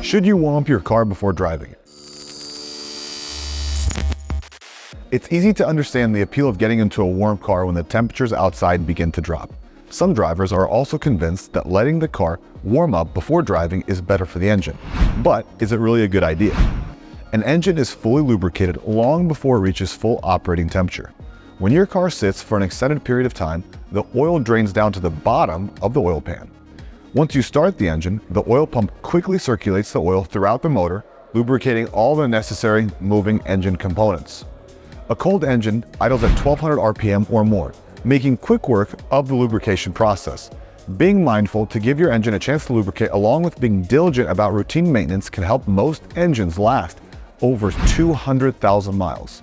Should you warm up your car before driving? It's easy to understand the appeal of getting into a warm car when the temperatures outside begin to drop. Some drivers are also convinced that letting the car warm up before driving is better for the engine. But is it really a good idea? An engine is fully lubricated long before it reaches full operating temperature. When your car sits for an extended period of time, the oil drains down to the bottom of the oil pan. Once you start the engine, the oil pump quickly circulates the oil throughout the motor, lubricating all the necessary moving engine components. A cold engine idles at 1200 RPM or more, making quick work of the lubrication process. Being mindful to give your engine a chance to lubricate along with being diligent about routine maintenance can help most engines last over 200,000 miles.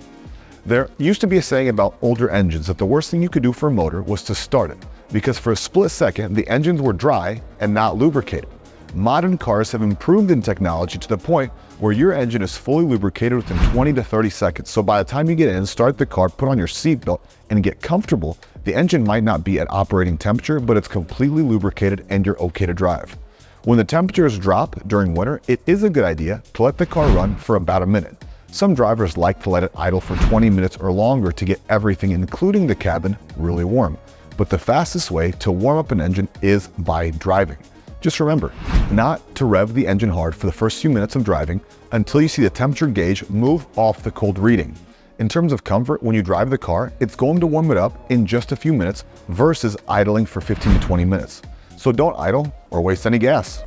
There used to be a saying about older engines that the worst thing you could do for a motor was to start it, because for a split second the engines were dry and not lubricated. Modern cars have improved in technology to the point where your engine is fully lubricated within 20 to 30 seconds. So by the time you get in, start the car, put on your seatbelt, and get comfortable, the engine might not be at operating temperature, but it's completely lubricated and you're okay to drive. When the temperatures drop during winter, it is a good idea to let the car run for about a minute. Some drivers like to let it idle for 20 minutes or longer to get everything, including the cabin, really warm. But the fastest way to warm up an engine is by driving. Just remember, not to rev the engine hard for the first few minutes of driving until you see the temperature gauge move off the cold reading. In terms of comfort, when you drive the car, it's going to warm it up in just a few minutes versus idling for 15 to 20 minutes. So don't idle or waste any gas.